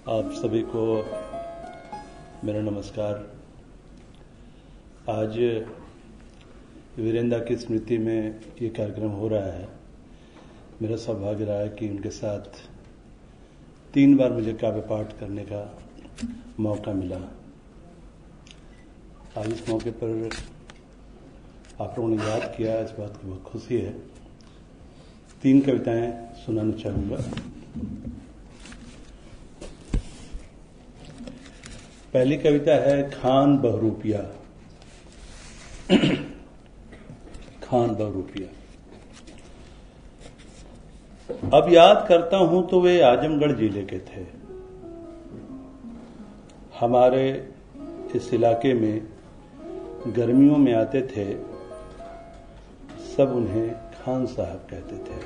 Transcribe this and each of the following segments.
आप सभी को मेरा नमस्कार। आज वीरेंद्र की स्मृति में ये कार्यक्रम हो रहा है। मेरा सौभाग्य रहा है कि उनके साथ 3 बार मुझे काव्य पाठ करने का मौका मिला। आज इस मौके पर आप लोगों ने याद किया, इस बात की बहुत खुशी है। 3 कविताएं सुनाना चाहूंगा। पहली कविता है खान बहुरूपिया। खान बहुरूपिया। अब याद करता हूं तो वे आजमगढ़ जिले के थे। हमारे इस इलाके में गर्मियों में आते थे, सब उन्हें खान साहब कहते थे।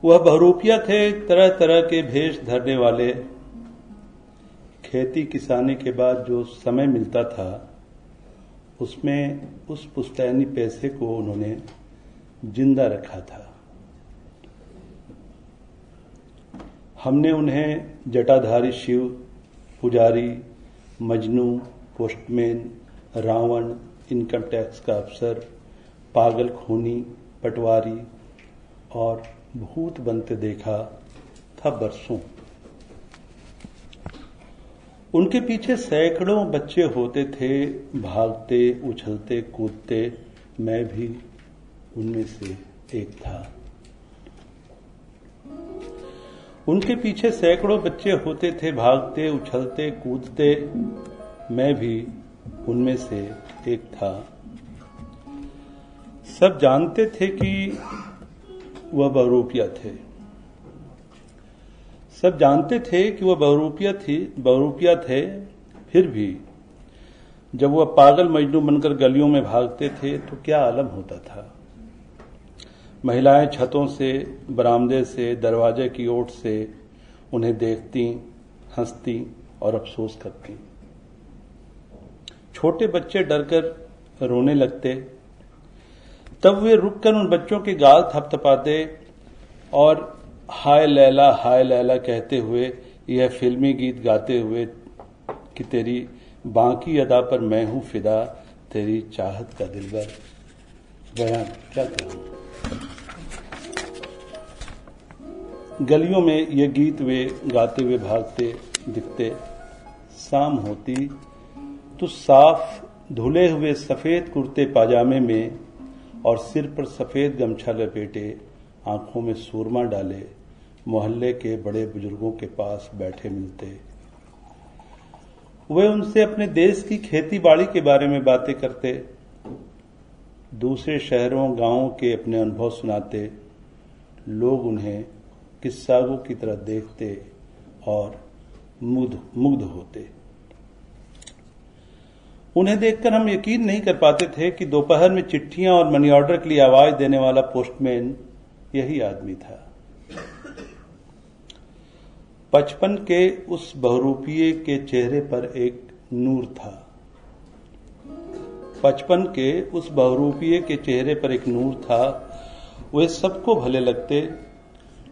वह बहुरूपिया थे, तरह तरह के भेष धरने वाले। खेती किसानी के बाद जो समय मिलता था, उसमें उस पुश्तैनी पैसे को उन्होंने जिंदा रखा था। हमने उन्हें जटाधारी शिव, पुजारी, Majnu, postman, Ravan, income tax का अफसर, पागल खूनी, पटवारी और भूत बनते देखा था बरसों। उनके पीछे सैकड़ों बच्चे होते थे, भागते, उछलते, कूदते। मैं भी उनमें से एक था। उनके पीछे सैकड़ों बच्चे होते थे, भागते, उछलते, कूदते। मैं भी उनमें से एक था। सब जानते थे कि वह बहुरूपिया थे। सब जानते थे कि वह बहुरूपिया थे। फिर भी जब वह पागल मजनू बनकर गलियों में भागते थे तो क्या आलम होता था। महिलाएं छतों से, बरामदे से, दरवाजे की ओट से उन्हें देखती, हंसती और अफसोस करती। छोटे बच्चे डरकर रोने लगते। तब वे रुककर उन बच्चों के गाल थपथपाते और हाय लैला कहते हुए, यह फिल्मी गीत गाते हुए कि तेरी बाकी अदा पर मैं हूं फिदा, तेरी चाहत का दिलबर। बयान क्या कहूं। गलियों में ये गीत वे गाते हुए भागते दिखते। शाम होती तो साफ धुले हुए सफेद कुर्ते पाजामे में और सिर पर सफेद गमछा लपेटे, आंखों में सूरमा डाले, मोहल्ले के बड़े बुजुर्गों के पास बैठे मिलते। वे उनसे अपने देश की खेती बाड़ी के बारे में बातें करते, दूसरे शहरों गांवों के अपने अनुभव सुनाते। लोग उन्हें किस्सागों की तरह देखते और मुग्ध होते। उन्हें देखकर हम यकीन नहीं कर पाते थे कि दोपहर में चिट्ठियां और मनी ऑर्डर के लिए आवाज देने वाला पोस्टमैन यही आदमी था। 55 के उस बहुरूपिये के चेहरे पर एक नूर था। 55 के उस बहुरूपिये के चेहरे पर एक नूर था। वे सबको भले लगते।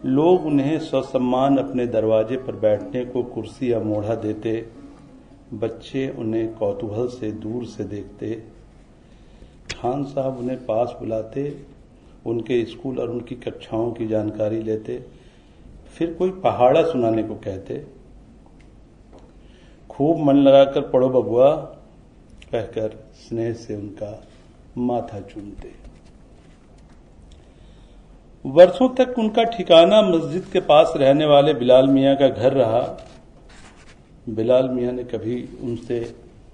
लोग उन्हें ससम्मान अपने दरवाजे पर बैठने को कुर्सी या मोढ़ा देते। बच्चे उन्हें कौतूहल से दूर से देखते। खान साहब उन्हें पास बुलाते, उनके स्कूल और उनकी कक्षाओं की जानकारी लेते। फिर कोई पहाड़ा सुनाने को कहते। खूब मन लगाकर पढ़ो बबुआ कहकर स्नेह से उनका माथा चूमते। वर्षों तक उनका ठिकाना मस्जिद के पास रहने वाले बिलाल मियां का घर रहा। बिलाल मियां ने कभी उनसे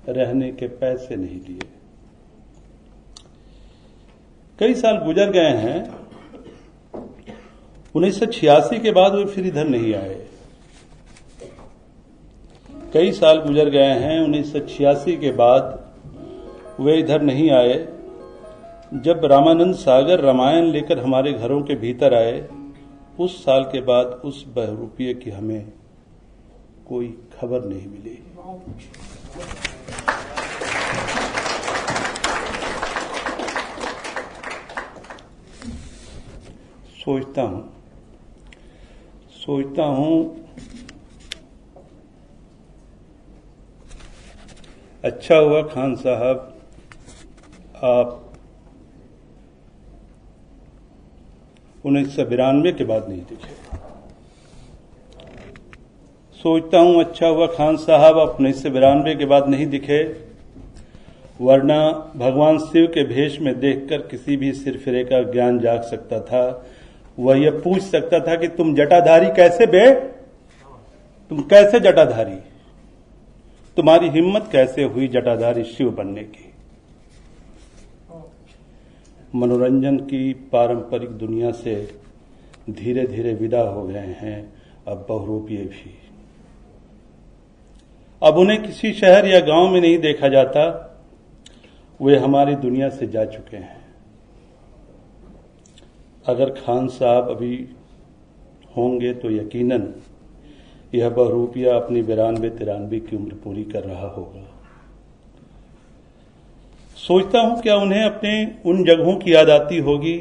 रहने के पैसे नहीं लिए। कई साल गुजर गए हैं। 1986 के बाद वे फिर इधर नहीं आए। कई साल गुजर गए हैं। 1986 के बाद वे इधर नहीं आए। जब रामानंद सागर रामायण लेकर हमारे घरों के भीतर आए, उस साल के बाद उस बहुरूपिये की हमें कोई खबर नहीं मिली। सोचता हूं अच्छा हुआ खान साहब आप 1992 के बाद नहीं दिखे। सोचता हूं अच्छा हुआ खान साहब आप 1992 के बाद नहीं दिखे, वरना भगवान शिव के भेष में देखकर किसी भी सिरफिरे का ज्ञान जाग सकता था। वह यह पूछ सकता था कि तुम जटाधारी कैसे बे? तुम कैसे जटाधारी? तुम्हारी हिम्मत कैसे हुई जटाधारी शिव बनने की? मनोरंजन की पारंपरिक दुनिया से धीरे धीरे विदा हो गए हैं अब बहुरूपिये भी। अब उन्हें किसी शहर या गांव में नहीं देखा जाता, वे हमारी दुनिया से जा चुके हैं। अगर खान साहब अभी होंगे तो यकीनन यह बहुरूपिया अपनी 92-93 की उम्र पूरी कर रहा होगा। सोचता हूं क्या उन्हें अपने उन जगहों की याद आती होगी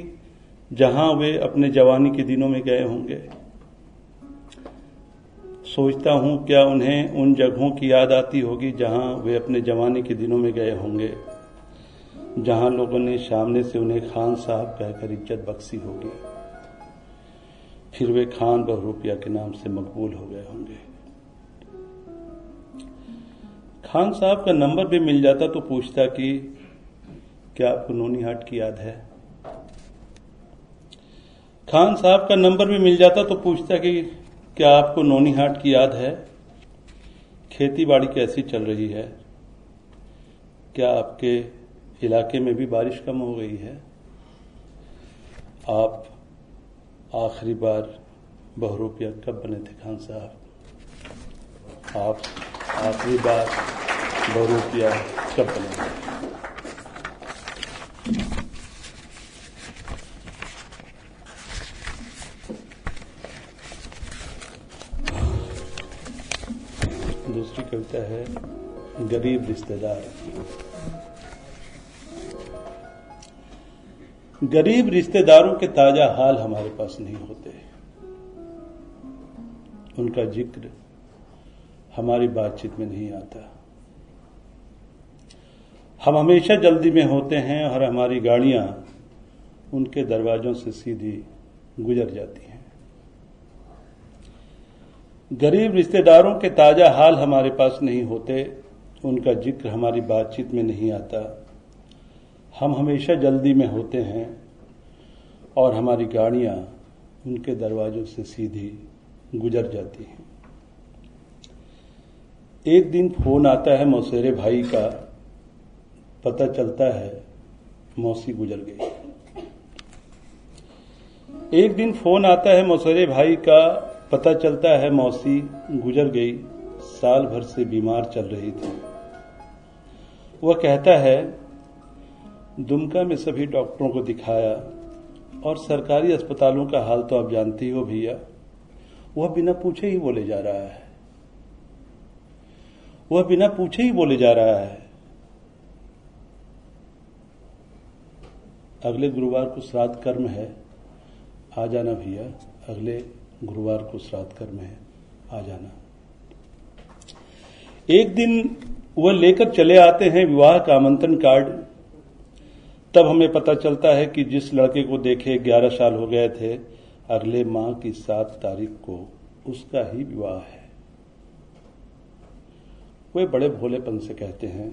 जहां वे अपने जवानी के दिनों में गए होंगे। सोचता हूं क्या उन्हें उन जगहों की याद आती होगी जहां वे अपने जवानी के दिनों में गए होंगे, जहां लोगों ने सामने से उन्हें खान साहब कहकर इज्जत बख्शी होगी। फिर वे खान बहुरूपिया के नाम से मकबूल हो गए होंगे। खान साहब का नंबर भी मिल जाता तो पूछता कि क्या आपको नोनी हाट की याद है? खान साहब का नंबर भी मिल जाता तो पूछता कि क्या आपको नोनी हाट की याद है? खेती बाड़ी कैसी चल रही है? क्या आपके इलाके में भी बारिश कम हो गई है? आप आखिरी बार बहुरूपिया कब बने थे खान साहब? आप आखिरी बार बहुरूपिया कब बने थे? दूसरी कविता है गरीब रिश्तेदार। गरीब रिश्तेदारों के ताजा हाल हमारे पास नहीं होते, उनका जिक्र हमारी बातचीत में नहीं आता। हम हमेशा जल्दी में होते हैं और हमारी गाड़ियां उनके दरवाजों से सीधी गुजर जाती हैं। गरीब रिश्तेदारों के ताजा हाल हमारे पास नहीं होते, उनका जिक्र हमारी बातचीत में नहीं आता। हम हमेशा जल्दी में होते हैं और हमारी गाड़ियां उनके दरवाजों से सीधी गुजर जाती हैं। एक दिन फोन आता है मौसेरे भाई का, पता चलता है मौसी गुजर गई। एक दिन फोन आता है मौसेरे भाई का, पता चलता है मौसी गुजर गई। साल भर से बीमार चल रही थी। वह कहता है दुमका में सभी डॉक्टरों को दिखाया और सरकारी अस्पतालों का हाल तो आप जानती हो भैया। वह बिना पूछे ही बोले जा रहा है। वह बिना पूछे ही बोले जा रहा है। अगले गुरुवार को श्राद्ध कर्म है, आ जाना भैया। अगले गुरुवार को श्राद्ध कर्म है, आ जाना। एक दिन वह लेकर चले आते हैं विवाह का आमंत्रण कार्ड। तब हमें पता चलता है कि जिस लड़के को देखे 11 साल हो गए थे, अगले माह की 7 तारीख को उसका ही विवाह है। वे बड़े भोलेपन से कहते हैं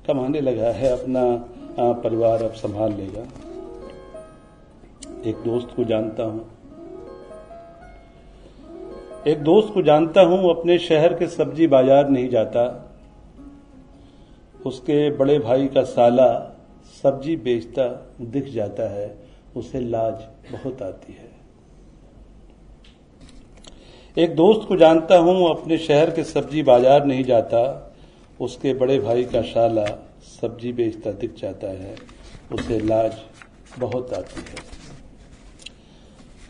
कमाने लगा है, अपना परिवार अब संभाल लेगा। एक दोस्त को जानता हूं अपने शहर के सब्जी बाजार नहीं जाता। उसके बड़े भाई का साला सब्जी बेचता दिख जाता है, उसे लाज बहुत आती है। एक दोस्त को जानता हूं अपने शहर के सब्जी बाजार नहीं जाता। उसके बड़े भाई का साला सब्जी बेचता दिख जाता है, उसे लाज बहुत आती है।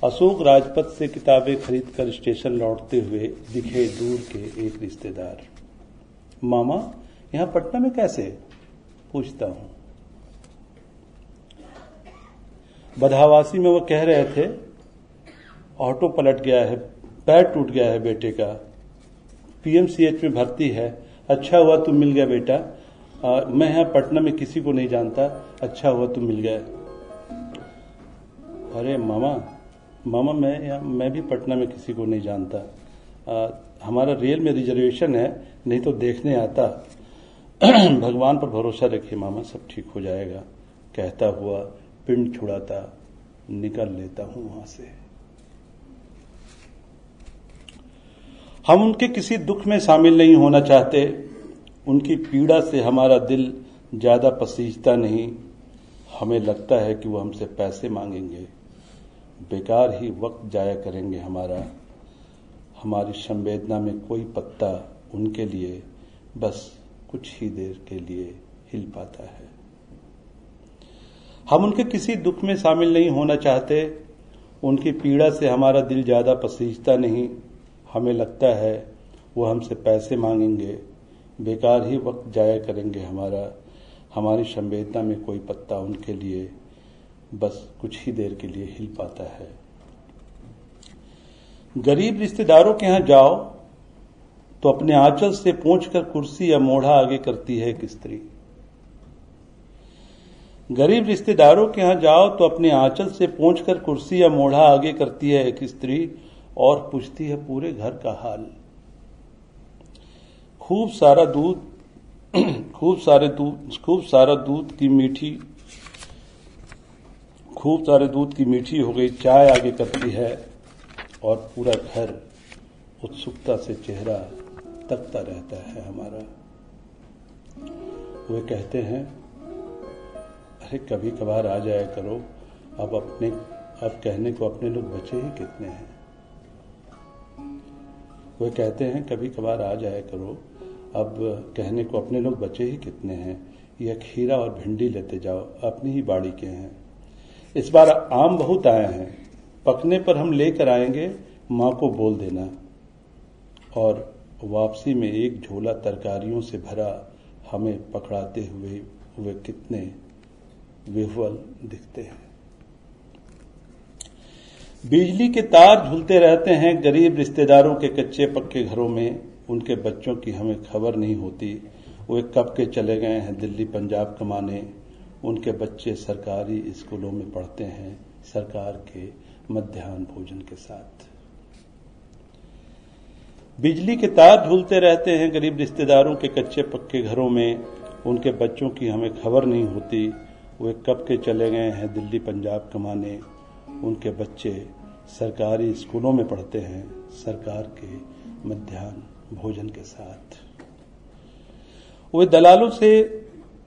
अशोक राजपथ से किताबें खरीदकर स्टेशन लौटते हुए दिखे दूर के एक रिश्तेदार। मामा यहां पटना में कैसे? पूछता हूं। बधावासी में वो कह रहे थे ऑटो पलट गया है, पैर टूट गया है बेटे का, पीएमसीएच में भर्ती है, अच्छा हुआ तुम मिल गया बेटा, मैं यहाँ पटना में किसी को नहीं जानता, अच्छा हुआ तुम मिल गए। अरे मामा मैं भी पटना में किसी को नहीं जानता, हमारा रेल में रिजर्वेशन है, नहीं तो देखने आता। भगवान पर भरोसा रखिए मामा, सब ठीक हो जाएगा, कहता हुआ पिंड छुड़ाता निकल लेता हूं वहां से। हम उनके किसी दुख में शामिल नहीं होना चाहते, उनकी पीड़ा से हमारा दिल ज्यादा पसीजता नहीं, हमें लगता है कि वो हमसे पैसे मांगेंगे, बेकार ही वक्त जाया करेंगे हमारा, हमारी संवेदना में कोई पत्ता उनके लिए बस कुछ ही देर के लिए हिल पाता है। हम उनके किसी दुख में शामिल नहीं होना चाहते, उनकी पीड़ा से हमारा दिल ज्यादा पसीजता नहीं, हमें लगता है वो हमसे पैसे मांगेंगे, बेकार ही वक्त जाया करेंगे हमारा, हमारी संवेदना में कोई पत्ता उनके लिए बस कुछ ही देर के लिए हिल पाता है। गरीब रिश्तेदारों के यहां जाओ तो अपने आंचल से पोंछकर कुर्सी या मोढ़ा आगे करती है एक स्त्री। गरीब रिश्तेदारों के यहां जाओ तो अपने आंचल से पोंछकर कुर्सी या मोढ़ा आगे करती है एक स्त्री और पूछती है पूरे घर का हाल। खूब सारा दूध की मीठी हो गई चाय आगे करती है और पूरा घर उत्सुकता से चेहरा तकता रहता है हमारा। वे कहते हैं अरे कभी कभार आ जाया करो, अब कहने को अपने लोग बचे ही कितने हैं। वे कहते हैं कभी कभार आ जाया करो, अब कहने को अपने लोग बचे ही कितने हैं, यह खीरा और भिंडी लेते जाओ, अपनी ही बाड़ी के हैं। इस बार आम बहुत आए हैं, पकने पर हम लेकर आएंगे, मां को बोल देना। और वापसी में एक झोला तरकारियों से भरा हमें पकड़ाते हुए वे कितने विह्वल दिखते हैं। बिजली के तार झूलते रहते हैं गरीब रिश्तेदारों के कच्चे पक्के घरों में, उनके बच्चों की हमें खबर नहीं होती, वे कब के चले गए हैं दिल्ली पंजाब कमाने, उनके बच्चे सरकारी स्कूलों में पढ़ते हैं सरकार के मध्याह्न भोजन के साथ। बिजली के तार झूलते रहते हैं गरीब रिश्तेदारों के कच्चे पक्के घरों में, उनके बच्चों की हमें खबर नहीं होती, वे कब के चले गए हैं दिल्ली पंजाब कमाने, उनके बच्चे सरकारी स्कूलों में पढ़ते हैं सरकार के मध्याह्न भोजन के साथ। वे दलालों से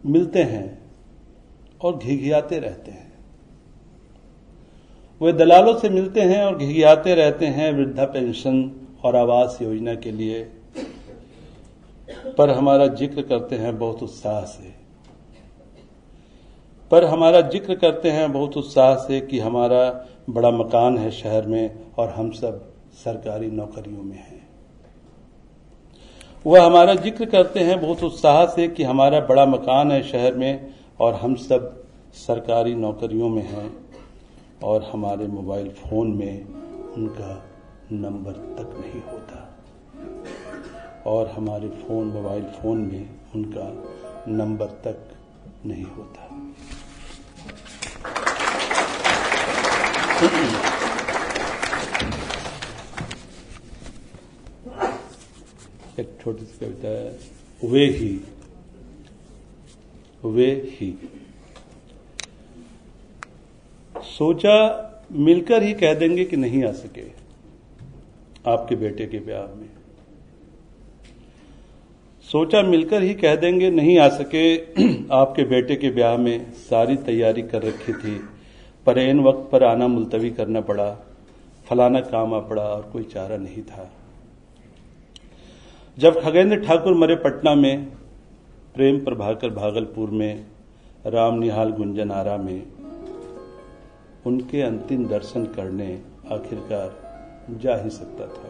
मिलते हैं और घिघियाते रहते हैं। वे दलालों से मिलते हैं और घिघियाते रहते हैं वृद्धा पेंशन और आवास योजना के लिए, पर हमारा जिक्र करते हैं बहुत उत्साह से कि हमारा बड़ा मकान है शहर में और हम सब सरकारी नौकरियों में हैं। वह हमारा जिक्र करते हैं बहुत उत्साह से कि हमारा बड़ा मकान है शहर में और हम सब सरकारी नौकरियों में हैं, और हमारे मोबाइल फोन में उनका नंबर तक नहीं होता, और हमारे मोबाइल फोन में उनका नंबर तक नहीं होता। एक छोटी सी कविता है, वे ही सोचा मिलकर ही कह देंगे कि नहीं आ सके आपके बेटे के ब्याह में, सोचा मिलकर ही कह देंगे नहीं आ सके आपके बेटे के ब्याह में, सारी तैयारी कर रखी थी पर ऐन वक्त पर आना मुलतवी करना पड़ा, फलाना काम आ पड़ा और कोई चारा नहीं था। जब खगेंद्र ठाकुर मरे पटना में, प्रेम प्रभाकर भागलपुर में, राम निहाल गुंजन आरा में, उनके अंतिम दर्शन करने आखिरकार जा ही सकता था।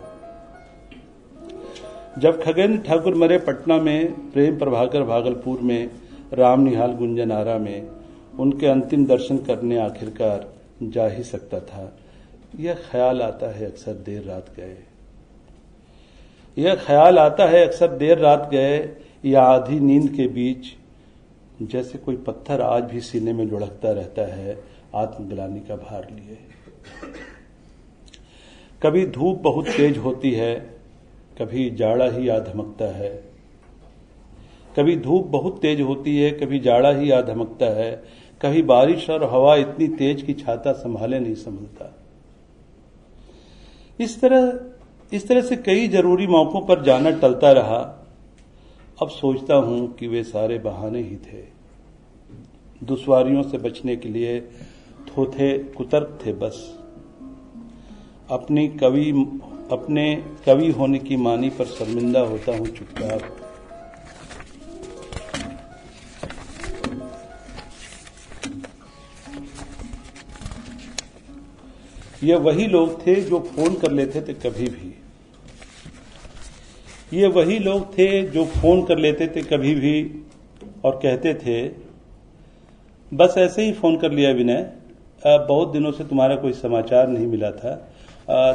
जब खगेंद्र ठाकुर मरे पटना में, प्रेम प्रभाकर भागलपुर में, राम निहाल गुंजन आरा में, उनके अंतिम दर्शन करने आखिरकार जा ही सकता था। यह ख्याल आता है अक्सर देर रात गए, यह ख्याल आता है अक्सर देर रात गए, या आधी नींद के बीच, जैसे कोई पत्थर आज भी सीने में लुढ़कता रहता है आत्मग्लानि का भार लिए। कभी धूप बहुत तेज होती है, कभी जाड़ा ही आ धमकता है, कभी धूप बहुत तेज होती है, कभी जाड़ा ही आ धमकता है, कभी बारिश और हवा इतनी तेज कि छाता संभाले नहीं संभलता। इस तरह से कई जरूरी मौकों पर जाना टलता रहा। अब सोचता हूं कि वे सारे बहाने ही थे, दुश्वारियों से बचने के लिए थोथे कुतर्क थे बस। अपने कवि होने की मानी पर शर्मिंदा होता हूं चुपचाप। ये वही लोग थे जो फोन कर लेते थे कभी भी, ये वही लोग थे जो फोन कर लेते थे कभी भी और कहते थे, बस ऐसे ही फोन कर लिया विनय, बहुत दिनों से तुम्हारा कोई समाचार नहीं मिला था,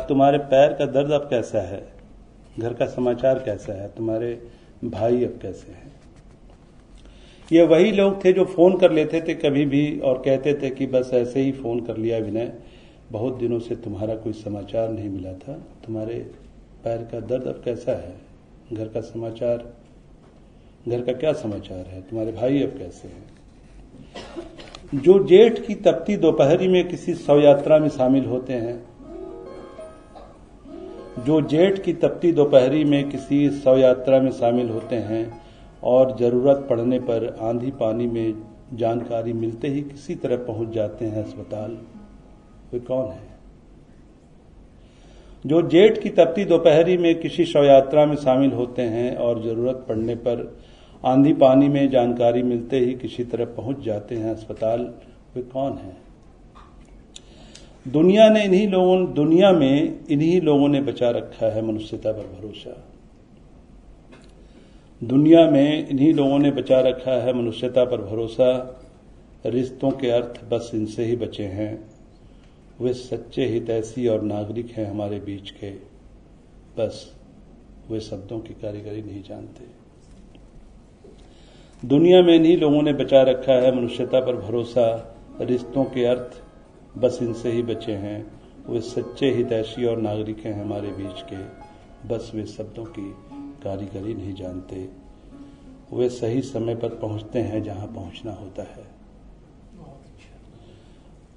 तुम्हारे पैर का दर्द अब कैसा है, घर का समाचार कैसा है, तुम्हारे भाई अब कैसे हैं। ये वही लोग थे जो फोन कर लेते थे कभी भी और कहते थे कि बस ऐसे ही फोन कर लिया विनय, बहुत दिनों से तुम्हारा कोई समाचार नहीं मिला था, तुम्हारे पैर का दर्द अब कैसा है, घर का समाचार, घर का क्या समाचार है, तुम्हारे भाई अब कैसे हैं। जो जेठ की तपती दोपहरी में किसी शव यात्रा में शामिल होते हैं, जो जेठ की तपती दोपहरी में किसी शव यात्रा में शामिल होते हैं और जरूरत पड़ने पर आंधी पानी में जानकारी मिलते ही किसी तरह पहुंच जाते हैं अस्पताल, वे कौन है। जो जेठ की तपती दोपहरी में किसी शव यात्रा में शामिल होते हैं और जरूरत पड़ने पर आंधी पानी में जानकारी मिलते ही किसी तरह पहुंच जाते हैं अस्पताल, वे कौन है। दुनिया में इन्हीं लोगों ने बचा रखा है मनुष्यता पर भरोसा। दुनिया में इन्हीं लोगों ने बचा रखा है मनुष्यता पर भरोसा। रिश्तों के अर्थ बस इनसे ही बचे हैं, वे सच्चे हितैषी और नागरिक हैं हमारे बीच के, बस वे शब्दों की कारीगरी नहीं जानते। दुनिया में इन्हीं लोगों ने बचा रखा है मनुष्यता पर भरोसा। रिश्तों के अर्थ बस इनसे ही बचे हैं, वे सच्चे हितैषी और नागरिक हैं हमारे बीच के, बस वे शब्दों की कारीगरी नहीं जानते। वे सही समय पर पहुंचते हैं जहां पहुंचना होता है,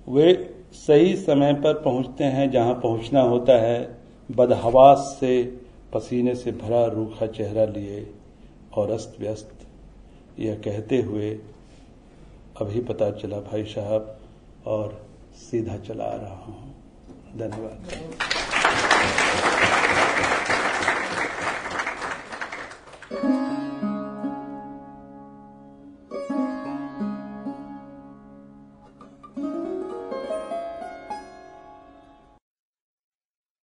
वे सही समय पर पहुंचते हैं जहां पहुंचना होता है। बदहवास से पसीने से भरा रूखा चेहरा लिए और अस्त व्यस्त यह कहते हुए, अभी पता चला भाई साहब, और सीधा चला आ रहा हूं। धन्यवाद।